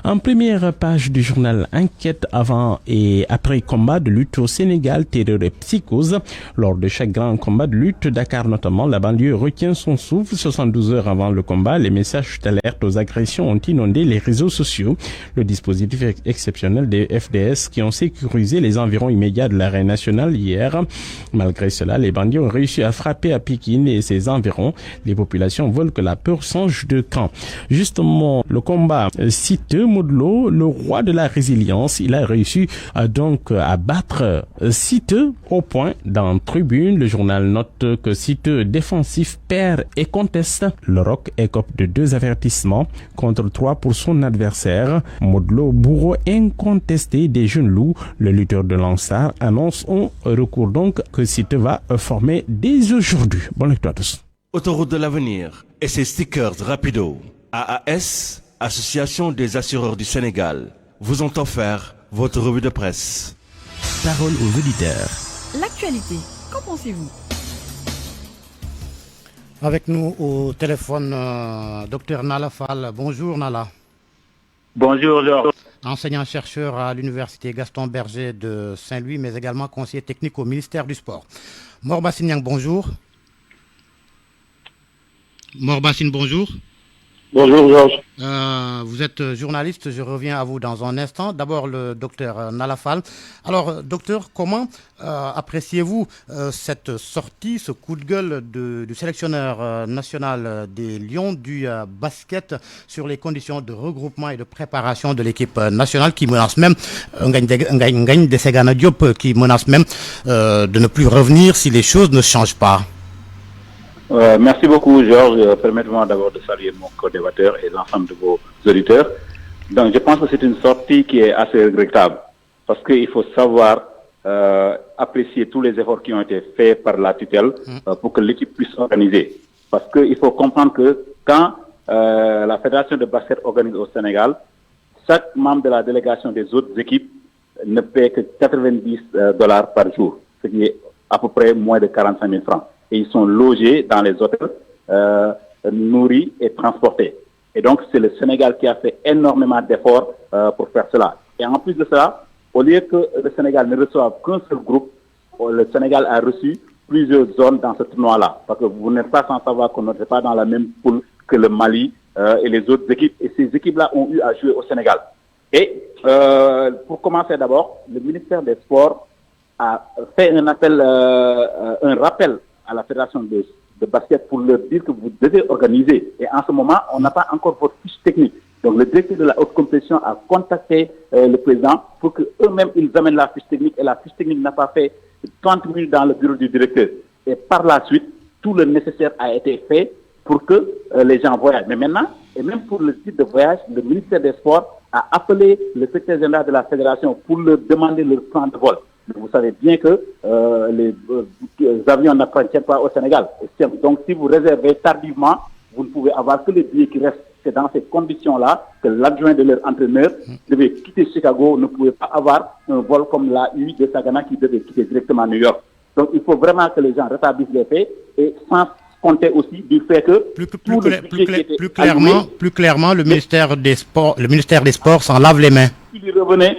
En première page du journal Enquête, avant et après combat de lutte au Sénégal, terreur et psychose. Lors de chaque grand combat de lutte, Dakar notamment, la banlieue retient son souffle. 72 heures avant le combat, les messages d'alerte aux agressions ont inondé les réseaux sociaux. Le dispositif exceptionnel des FDS qui ont sécurisé les environs immédiats de l'arène nationale hier. Malgré cela, les bandits ont réussi à frapper à Pikine et ses environs. Les populations veulent que la peur change de camp. Justement, le combat cite Modou Lo, le roi de la résilience. Il a réussi donc à battre Siteu au point. Dans Tribune, le journal note que Siteu défensif perd et conteste. Le Roc écope de 2 avertissements contre 3 pour son adversaire. Modou Lo, bourreau incontesté des jeunes loups. Le lutteur de Lansar annonce un recours donc que Siteu va former dès aujourd'hui. Bonne lecture à tous. Autoroute de l'avenir et ses stickers rapido. AAS, Association des assureurs du Sénégal, vous ont offert votre revue de presse. Parole aux auditeurs. L'actualité, qu'en pensez-vous? Avec nous au téléphone, Dr Nala Fall. Bonjour Nala. Bonjour Georges. Enseignant-chercheur à l'université Gaston Berger de Saint-Louis, mais également conseiller technique au ministère du Sport. Morbassine Niang, bonjour. Morbassine, bonjour. Bonjour Georges. Vous êtes journaliste, je reviens à vous dans un instant. D'abord le docteur Nalafal. Alors docteur, comment appréciez-vous cette sortie, ce coup de gueule du sélectionneur national des Lions du basket sur les conditions de regroupement et de préparation de l'équipe nationale qui menace même Ngagne Desegana Diop qui menace même de ne plus revenir si les choses ne changent pas? Merci beaucoup, Georges. Permettez-moi d'abord de saluer mon co-débatteur et l'ensemble de vos auditeurs. Donc, je pense que c'est une sortie qui est assez regrettable parce qu'il faut savoir apprécier tous les efforts qui ont été faits par la tutelle pour que l'équipe puisse organiser. Parce qu'il faut comprendre que quand la Fédération de basket organise au Sénégal, chaque membre de la délégation des autres équipes ne paie que $90 par jour, ce qui est à peu près moins de 45 000 francs. Et ils sont logés dans les hôtels, nourris et transportés. Et donc, c'est le Sénégal qui a fait énormément d'efforts pour faire cela. Et en plus de cela, au lieu que le Sénégal ne reçoive qu'un seul groupe, le Sénégal a reçu plusieurs zones dans ce tournoi-là. Parce que vous n'êtes pas sans savoir qu'on n'était pas dans la même poule que le Mali et les autres équipes. Et ces équipes-là ont eu à jouer au Sénégal. Et pour commencer d'abord, le ministère des Sports a fait un rappel à la fédération de basket pour leur dire que vous devez organiser. Et en ce moment, on n'a pas encore votre fiche technique. Donc le directeur de la haute compétition a contacté le président pour qu'eux-mêmes ils amènent la fiche technique. Et la fiche technique n'a pas fait 30 minutes dans le bureau du directeur. Et par la suite, tout le nécessaire a été fait pour que les gens voyagent. Mais maintenant, et même pour le site de voyage, le ministère des Sports a appelé le secrétaire général de la fédération pour leur demander leur plan de vol. Vous savez bien que les avions n'appartiennent pas au Sénégal. Donc, si vous réservez tardivement, vous ne pouvez avoir que les billets qui restent. C'est dans ces conditions-là que l'adjoint de leur entraîneur devait quitter Chicago, ne pouvait pas avoir un vol comme la U de Sagana qui devait quitter directement New York. Donc, il faut vraiment que les gens rétablissent les faits et sans compter aussi du fait que plus clairement, le ministère des Sports s'en lave les mains. Il lui revenait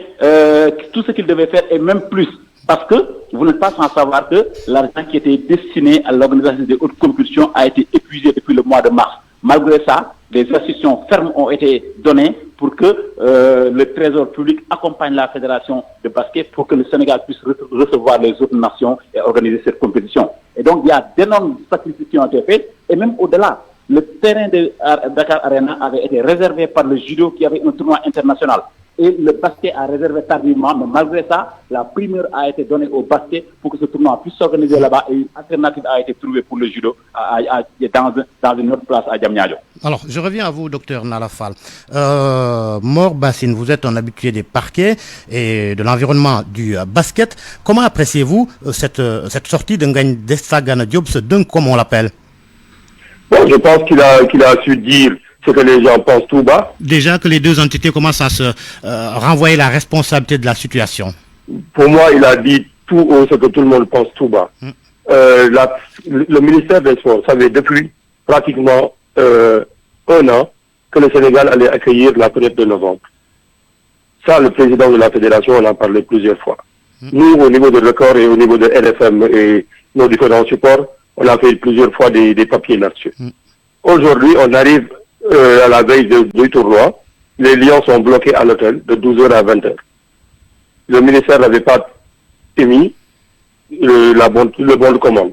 tout ce qu'il devait faire et même plus. Parce que vous n'êtes pas sans savoir que l'argent qui était destiné à l'organisation des hautes compétitions a été épuisé depuis le mois de mars. Malgré ça, des instructions fermes ont été données pour que le Trésor public accompagne la fédération de basket pour que le Sénégal puisse recevoir les autres nations et organiser cette compétition. Et donc, il y a d'énormes sacrifices qui ont été faits. Et même au-delà, le terrain de Dakar Arena avait été réservé par le judo qui avait un tournoi international. Et le basket a réservé tardivement, mais malgré ça, la primeur a été donnée au basket pour que ce tournoi puisse s'organiser là-bas et une alternative a été trouvée pour le judo dans une autre place à Diamniadio. Alors, je reviens à vous, docteur Nalafal. Mor Bassine, vous êtes un habitué des parquets et de l'environnement du basket. Comment appréciez-vous cette sortie de Ngagne Desegana Diop, ce dunk comme on l'appelle? Bon, je pense qu'il a su dire ce que les gens pensent tout bas. Déjà que les deux entités commencent à se renvoyer la responsabilité de la situation. Pour moi, il a dit tout haut ce que tout le monde pense tout bas. Le ministère des Sports savait depuis pratiquement 1 an que le Sénégal allait accueillir la fenêtre de novembre. Ça, le président de la fédération en a parlé plusieurs fois. Nous, au niveau de record et au niveau de LFM et nos différents supports, on a fait plusieurs fois des papiers là-dessus. Aujourd'hui, on arrive à la veille du tournoi. Les Lions sont bloqués à l'hôtel de 12h à 20h. Le ministère n'avait pas émis le bon de commande.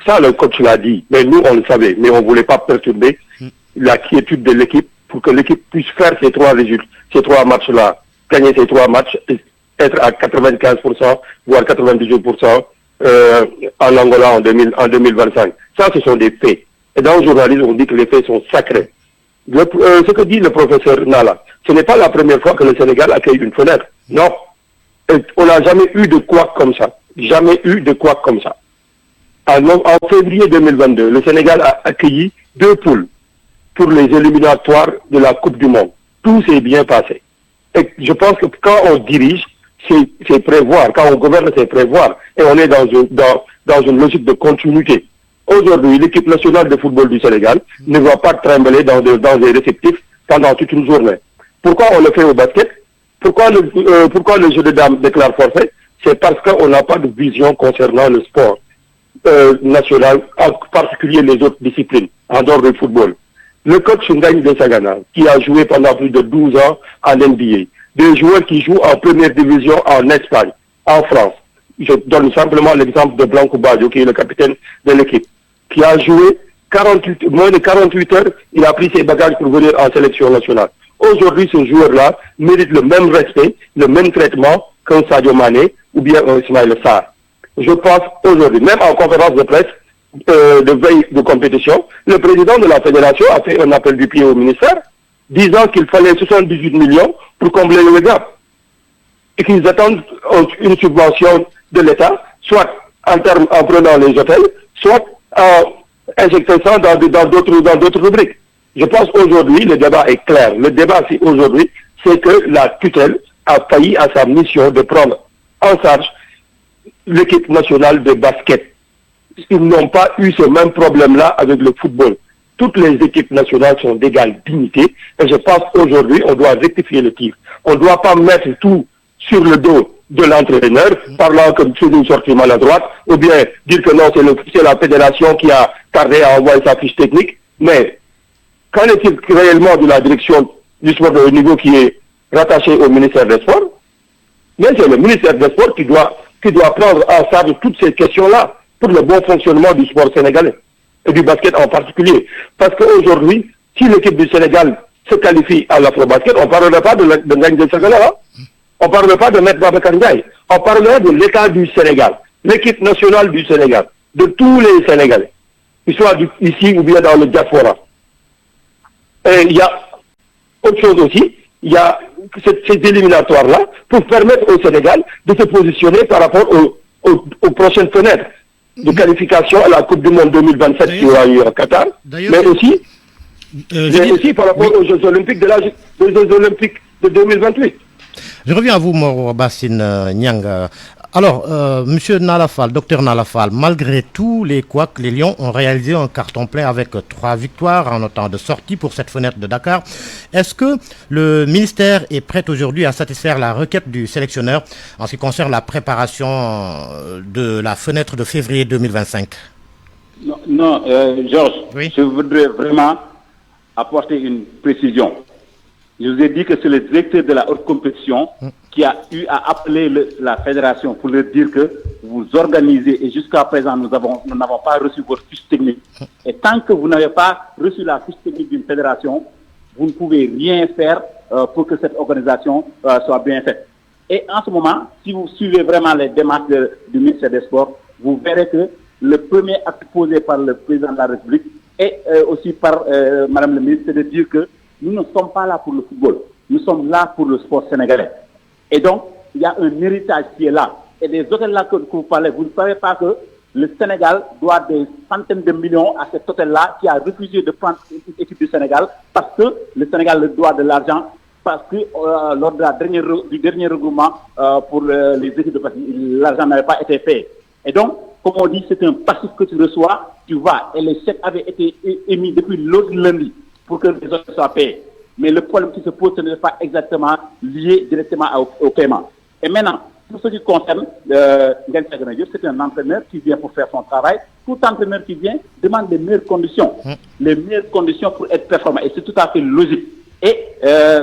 Ça, le coach l'a dit, mais nous, on le savait, mais on ne voulait pas perturber la quiétude de l'équipe pour que l'équipe puisse faire ces trois matchs-là, gagner ces 3 matchs, et être à 95%, voire 98% en Angola en 2025. Ça, ce sont des faits. Et dans le journalisme, on dit que les faits sont sacrés. Ce que dit le professeur Nala, ce n'est pas la première fois que le Sénégal accueille une fenêtre. Non. Et on n'a jamais eu de quoi comme ça. Jamais eu de quoi comme ça. En février 2022, le Sénégal a accueilli 2 poules pour les éliminatoires de la Coupe du Monde. Tout s'est bien passé. Et je pense que quand on dirige, c'est prévoir. Quand on gouverne, c'est prévoir. Et on est dans une logique de continuité. Aujourd'hui, l'équipe nationale de football du Sénégal ne va pas trembler dans des réceptifs pendant toute une journée. Pourquoi on le fait au basket? Pourquoi le jeu de dames déclare forfait? C'est parce qu'on n'a pas de vision concernant le sport national, en particulier les autres disciplines, en dehors du football. le coach Ngagne Desagana, qui a joué pendant plus de 12 ans en NBA, des joueurs qui jouent en première division en Espagne, en France. Je donne simplement l'exemple de Blanco Baggio, qui est le capitaine de l'équipe, qui a joué moins de 48 heures, il a pris ses bagages pour venir en sélection nationale. Aujourd'hui, ce joueur-là mérite le même respect, le même traitement qu'un Sadio Mané ou bien un Ismaïla Sarr. Je pense aujourd'hui, même en conférence de presse de veille de compétition, le président de la fédération a fait un appel du pied au ministère, disant qu'il fallait 78 millions pour combler le gap. Et qu'ils attendent une subvention de l'État, soit en prenant les hôtels, soit en injectant ça dans d'autres rubriques. Je pense aujourd'hui, le débat est clair. Le débat aujourd'hui, c'est que la tutelle a failli à sa mission de prendre en charge l'équipe nationale de basket. Ils n'ont pas eu ce même problème-là avec le football. Toutes les équipes nationales sont d'égale dignité. Et je pense qu'aujourd'hui, on doit rectifier le tir. On ne doit pas mettre tout sur le dos de l'entraîneur, parlant comme c'est une sortie maladroite, ou bien dire que non, c'est la fédération qui a tardé à envoyer sa fiche technique. Mais qu'en est-il réellement de la direction du sport de haut niveau qui est rattachée au ministère des Sports? Mais c'est le ministère des Sports qui doit prendre en charge toutes ces questions-là pour le bon fonctionnement du sport sénégalais et du basket en particulier. Parce qu'aujourd'hui, si l'équipe du Sénégal se qualifie à l'afro-basket, on ne parlerait pas de Ngagne Desagana, on ne parlerait pas de Maître Babacar Ndiaye, on parlerait de l'État du Sénégal, l'équipe nationale du Sénégal, de tous les Sénégalais, qu'ils soient ici ou bien dans le diaspora. Et il y a autre chose aussi, il y a ces éliminatoires-là pour permettre au Sénégal de se positionner par rapport aux prochaines fenêtres de qualification à la Coupe du Monde 2027 qui aura eu au Qatar, mais aussi par rapport aux Jeux Olympiques de 2028. Je reviens à vous, Moro Bassine Nyang. Alors, monsieur Nalafal, docteur Nalafal, malgré tous les couacs, les Lions ont réalisé un carton plein avec 3 victoires en autant de sorties pour cette fenêtre de Dakar. Est-ce que le ministère est prêt aujourd'hui à satisfaire la requête du sélectionneur en ce qui concerne la préparation de la fenêtre de février 2025? Non, Georges, oui? Je voudrais vraiment apporter une précision. Je vous ai dit que c'est le directeur de la haute compétition qui a eu à appeler la fédération pour leur dire que vous organisez, et jusqu'à présent nous n'avons pas reçu votre fiche technique. Et tant que vous n'avez pas reçu la fiche technique d'une fédération, vous ne pouvez rien faire pour que cette organisation soit bien faite. Et en ce moment, si vous suivez vraiment les démarches du ministère des Sports, vous verrez que le premier acte posé par le président de la République et aussi par Madame le ministre, c'est de dire que nous ne sommes pas là pour le football, nous sommes là pour le sport sénégalais. Et donc, il y a un héritage qui est là. Et des hôtels-là que vous parlez, vous ne savez pas que le Sénégal doit des centaines de millions à cet hôtel-là qui a refusé de prendre une équipe du Sénégal parce que le Sénégal le doit de l'argent, parce que lors du dernier regroupement pour les équipes de partie, l'argent n'avait pas été fait. Et donc, comme on dit, c'est un passif que tu reçois, tu vas. Et les chèques avaient été émis depuis l'autre lundi pour que les autres soient payés. Mais le problème qui se pose, ce n'est pas exactement lié directement au paiement. Et maintenant, pour ce qui concerne Ngagne Desagana, c'est un entraîneur qui vient pour faire son travail. Tout entraîneur qui vient demande les meilleures conditions. Les meilleures conditions pour être performant. Et c'est tout à fait logique. Et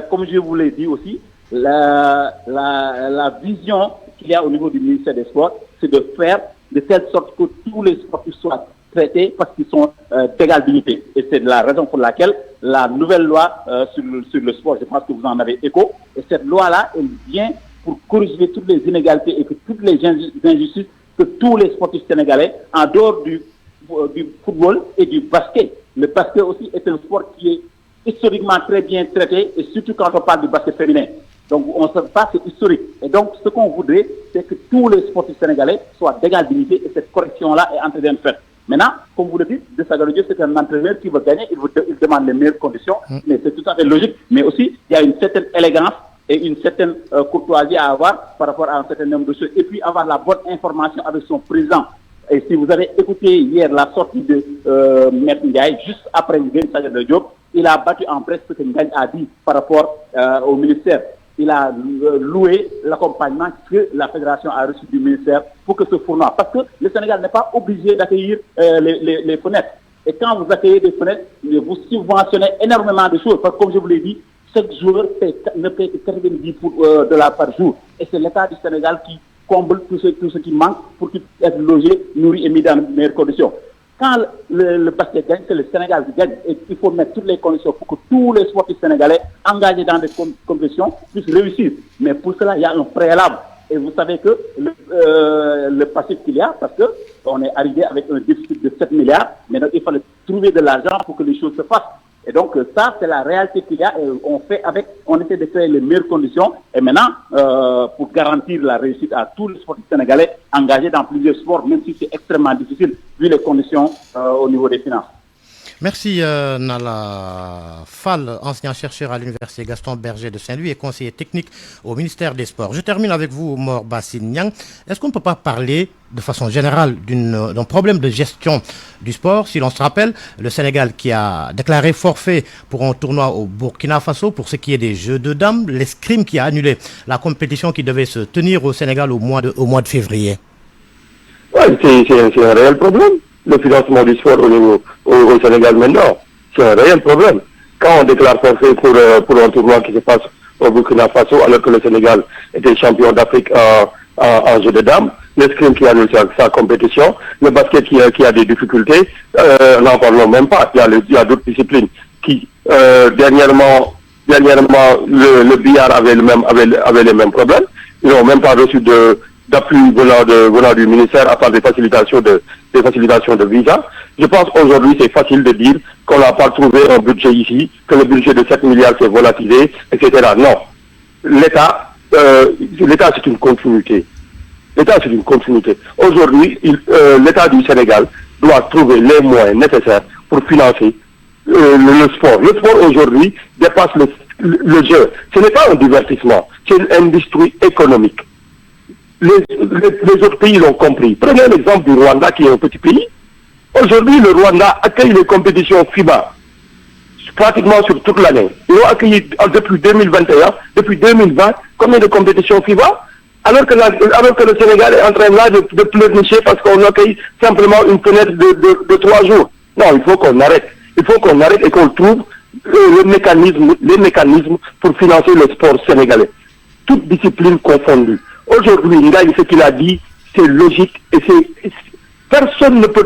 comme je vous l'ai dit aussi, la vision qu'il y a au niveau du ministère des Sports, c'est de faire de telle sorte que tous les sportifs soient traités parce qu'ils sont d'égale dignité. Et c'est la raison pour laquelle la nouvelle loi sur le sport, je pense que vous en avez écho, et cette loi-là, elle vient pour corriger toutes les inégalités et que toutes les injustices que tous les sportifs sénégalais, en dehors du football et du basket. Le basket aussi est un sport qui est historiquement très bien traité, et surtout quand on parle du basket féminin. Donc on se passe, c'est historique. Et donc ce qu'on voudrait, c'est que tous les sportifs sénégalais soient d'égale dignité, et cette correction-là est en train d'être faite. Maintenant, comme vous le dites, Desagana, c'est un entraîneur qui veut gagner, il demande les meilleures conditions, mais c'est tout à fait logique. Mais aussi, il y a une certaine élégance et une certaine courtoisie à avoir par rapport à un certain nombre de choses. Et puis avoir la bonne information avec son président. Et si vous avez écouté hier la sortie de Maître Ndiaye, juste après Ngagne Desagana, il a battu en presse ce que Ngagne a dit par rapport au ministère. Il a loué l'accompagnement que la fédération a reçu du ministère pour que ce fournoi. Parce que le Sénégal n'est pas obligé d'accueillir les fenêtres. Et quand vous accueillez des fenêtres, vous subventionnez énormément de choses. Parce que comme je vous l'ai dit, chaque joueur ne paie que 90 $ par jour. Et c'est l'État du Sénégal qui comble tout ce qui manque pour qu'il puisse être logé, nourri et mis dans de meilleures conditions. Quand le basket gagne, c'est le Sénégal qui gagne. Et il faut mettre toutes les conditions pour que tous les sportifs sénégalais engagés dans des compétitions puissent réussir. Mais pour cela, il y a un préalable. Et vous savez que le passif qu'il y a, parce qu'on est arrivé avec un déficit de 7 milliards, mais donc il fallait trouver de l'argent pour que les choses se fassent. Et donc ça, c'est la réalité qu'il y a et on essaie de créer les meilleures conditions. Et maintenant, pour garantir la réussite à tous les sportifs sénégalais engagés dans plusieurs sports, même si c'est extrêmement difficile vu les conditions au niveau des finances. Merci Nala Fall, enseignant-chercheur à l'Université Gaston Berger de Saint-Louis et conseiller technique au ministère des Sports. Je termine avec vous, Mor Bassine Niang. Est-ce qu'on ne peut pas parler de façon générale d'un problème de gestion du sport? Si l'on se rappelle, le Sénégal qui a déclaré forfait pour un tournoi au Burkina Faso pour ce qui est des Jeux de dames, l'escrime qui a annulé la compétition qui devait se tenir au Sénégal au mois de février. Oui, c'est un réel problème. Le financement du sport au Sénégal maintenant, c'est un réel problème. Quand on déclare forfait pour un tournoi qui se passe au Burkina Faso, alors que le Sénégal était champion d'Afrique en jeu de dames, l'escrime qui annule sa compétition, le basket qui a des difficultés, n'en parlons même pas. Il y a d'autres disciplines qui, dernièrement, le billard avait les mêmes problèmes. Ils n'ont même pas reçu d'appui venant du ministère à part des facilitations de visa. Je pense aujourd'hui c'est facile de dire qu'on n'a pas trouvé un budget ici, que le budget de 7 milliards s'est volatilisé, etc. Non. L'État c'est une continuité. L'État c'est une continuité. Aujourd'hui, l'État du Sénégal doit trouver les moyens nécessaires pour financer le sport. Le sport aujourd'hui dépasse le jeu. Ce n'est pas un divertissement, c'est une industrie économique. Les autres pays l'ont compris. Prenez l'exemple du Rwanda qui est un petit pays. Aujourd'hui, le Rwanda accueille les compétitions FIBA pratiquement sur toute l'année. Ils ont accueilli depuis 2021, depuis 2020, combien de compétitions FIBA, alors que le Sénégal est en train là de pleurnicher parce qu'on accueille simplement une fenêtre de 3 jours. Non, il faut qu'on arrête. Il faut qu'on arrête et qu'on trouve les mécanismes pour financer le sport sénégalais. Toutes disciplines confondues. Aujourd'hui, Ngaï, ce qu'il a dit, c'est logique et personne ne peut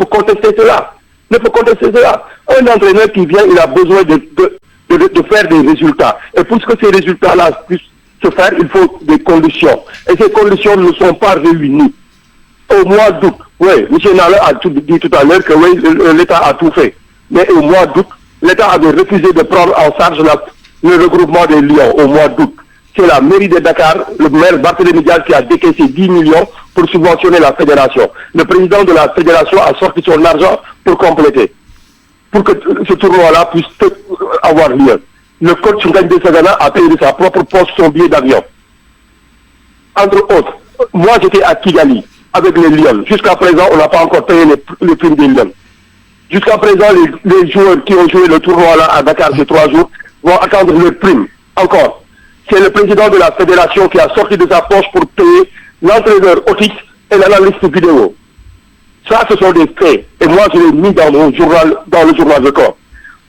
contester cela. Ne peut contester cela. Un entraîneur qui vient, il a besoin de faire des résultats. Et pour que ces résultats-là puissent se faire, il faut des conditions. Et ces conditions ne sont pas réunies. Au mois d'août, oui, M. Nala a dit tout à l'heure que oui, l'État a tout fait. Mais au mois d'août, l'État avait refusé de prendre en charge le regroupement des Lions au mois d'août. C'est la mairie de Dakar, le maire Barthélémy Diaz qui a décaissé 10 millions pour subventionner la fédération. Le président de la fédération a sorti son argent pour compléter, pour que ce tournoi-là puisse avoir lieu. Le coach Ngagne Sagana a payé de sa propre poche son billet d'avion. Entre autres, moi j'étais à Kigali avec les Lions. Jusqu'à présent, on n'a pas encore payé les primes des Lions. Jusqu'à présent, les joueurs qui ont joué le tournoi-là à Dakar ces 3 jours vont attendre leurs primes. Encore. C'est le président de la fédération qui a sorti de sa poche pour payer l'entraîneur Otis et l'analyste vidéo. Ça, ce sont des faits. Et moi, je l'ai mis dans le journal de corps.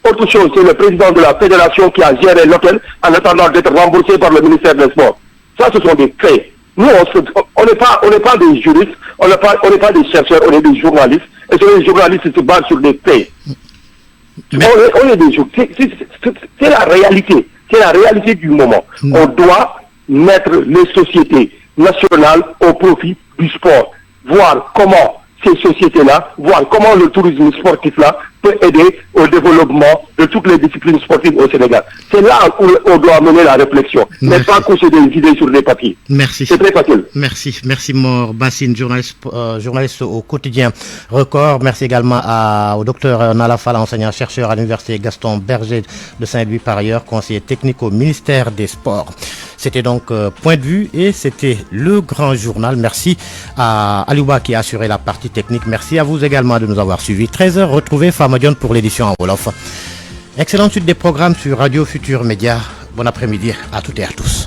Autre chose, c'est le président de la fédération qui a géré l'hôtel en attendant d'être remboursé par le ministère des Sports. Ça, ce sont des faits. Nous, on n'est pas des juristes, on n'est pas des chercheurs, on est des journalistes. Et les journalistes se basent sur des faits. On est des journalistes. C'est la réalité. C'est la réalité du moment. On doit mettre les sociétés nationales au profit du sport. Voir comment ces sociétés-là, voir comment le tourisme sportif-là peut aider au développement de toutes les disciplines sportives au Sénégal. C'est là où on doit mener la réflexion, mais pas coucher des idées sur des papiers. Merci. C'est très facile. Merci Mor Bassine, journaliste au quotidien Record. Merci également au docteur Nala Fall, enseignant-chercheur à l'Université Gaston Berger de Saint-Louis, par ailleurs conseiller technique au ministère des Sports. C'était donc Point de vue et c'était le grand journal. Merci à Aliouba qui a assuré la partie technique. Merci à vous également de nous avoir suivis. 13h, retrouvez Famadion pour l'édition en Wolof. Excellente suite des programmes sur Radio Futur Média. Bon après-midi à toutes et à tous.